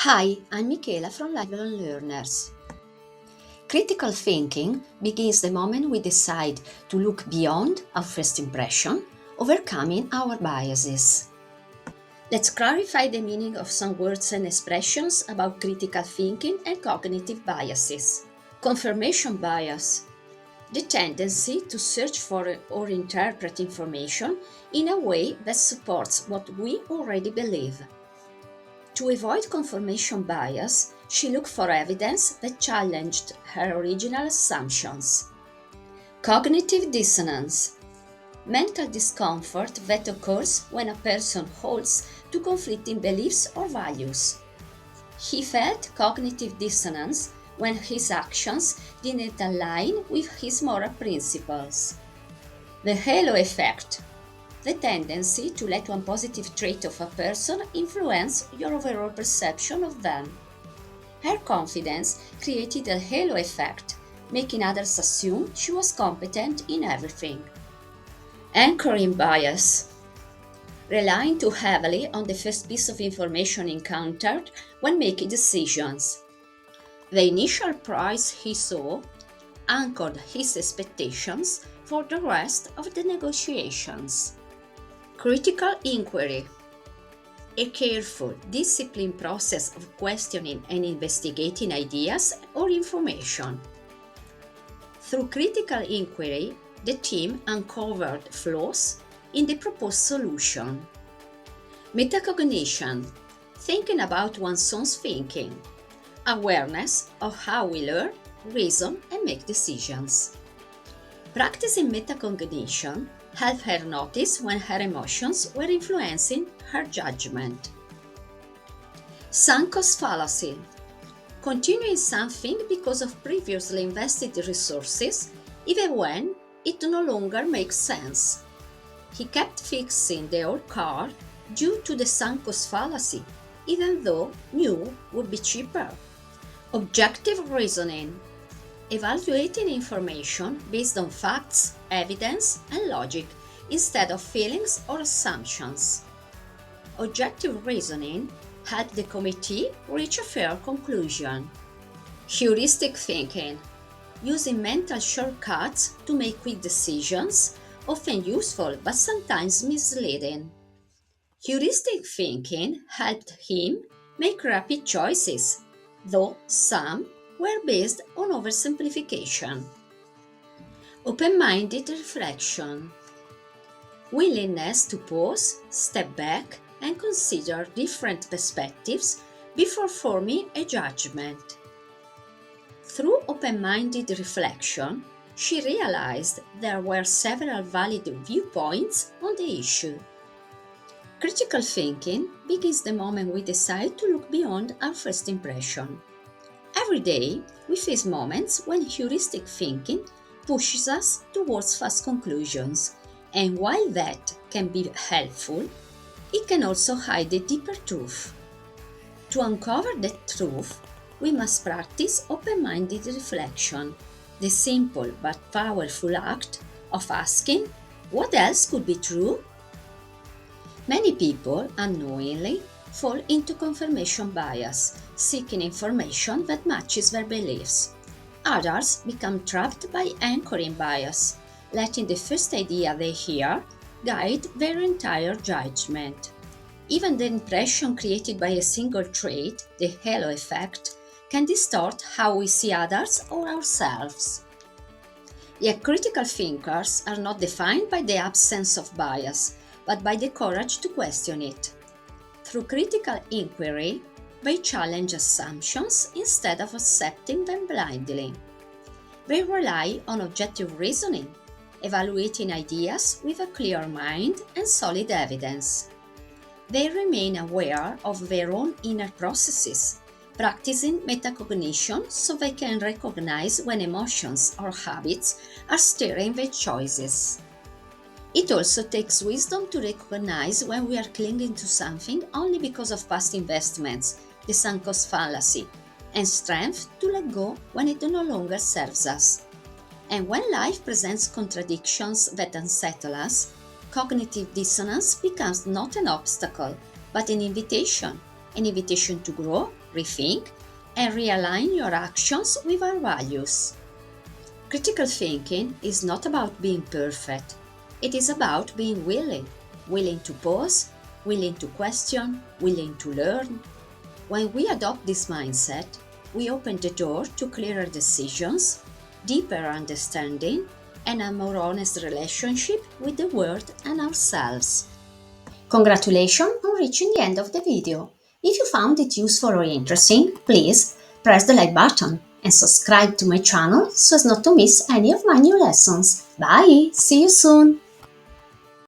Hi, I'm Michela from Lifelong Learners. Critical thinking begins the moment we decide to look beyond our first impression, overcoming our biases. Let's clarify the meaning of some words and expressions about critical thinking and cognitive biases. Confirmation bias, the tendency to search for or interpret information in a way that supports what we already believe. To avoid confirmation bias, she looked for evidence that challenged her original assumptions. Cognitive dissonance, mental discomfort that occurs when a person holds to conflicting beliefs or values. He felt cognitive dissonance when his actions didn't align with his moral principles. The halo effect, the tendency to let one positive trait of a person influence your overall perception of them. Her confidence created a halo effect, making others assume she was competent in everything. Anchoring bias, relying too heavily on the first piece of information encountered when making decisions. The initial price he saw anchored his expectations for the rest of the negotiations. Critical inquiry, a careful, disciplined process of questioning and investigating ideas or information. Through critical inquiry, the team uncovered flaws in the proposed solution. Metacognition, thinking about one's own thinking, awareness of how we learn, reason, and make decisions. Practicing metacognition helped her notice when her emotions were influencing her judgment. Sunk cost fallacy, continuing something because of previously invested resources, even when it no longer makes sense. He kept fixing the old car due to the sunk cost fallacy, even though new would be cheaper. Objective reasoning, evaluating information based on facts, evidence, and logic instead of feelings or assumptions. Objective reasoning helped the committee reach a fair conclusion. Heuristic thinking, using mental shortcuts to make quick decisions, often useful but sometimes misleading. Heuristic thinking helped him make rapid choices, though some were based on oversimplification. Open-minded reflection, willingness to pause, step back, and consider different perspectives before forming a judgment. Through open-minded reflection, she realized there were several valid viewpoints on the issue. Critical thinking begins the moment we decide to look beyond our first impression. Every day, we face moments when heuristic thinking pushes us towards fast conclusions, and while that can be helpful, it can also hide a deeper truth. To uncover that truth, we must practice open-minded reflection, the simple but powerful act of asking, what else could be true? Many people unknowingly fall into confirmation bias, seeking information that matches their beliefs. Others become trapped by anchoring bias, letting the first idea they hear guide their entire judgment. Even the impression created by a single trait, the halo effect, can distort how we see others or ourselves. Yet critical thinkers are not defined by the absence of bias, but by the courage to question it. Through critical inquiry, they challenge assumptions instead of accepting them blindly. They rely on objective reasoning, evaluating ideas with a clear mind and solid evidence. They remain aware of their own inner processes, practicing metacognition so they can recognize when emotions or habits are steering their choices. It also takes wisdom to recognize when we are clinging to something only because of past investments, the sunk cost fallacy, and strength to let go when it no longer serves us. And when life presents contradictions that unsettle us, cognitive dissonance becomes not an obstacle, but an invitation to grow, rethink, and realign your actions with our values. Critical thinking is not about being perfect. It is about being willing to pause, willing to question, willing to learn. When we adopt this mindset, we open the door to clearer decisions, deeper understanding, and a more honest relationship with the world and ourselves. Congratulations on reaching the end of the video. If you found it useful or interesting, please press the like button and subscribe to my channel so as not to miss any of my new lessons. Bye! See you soon!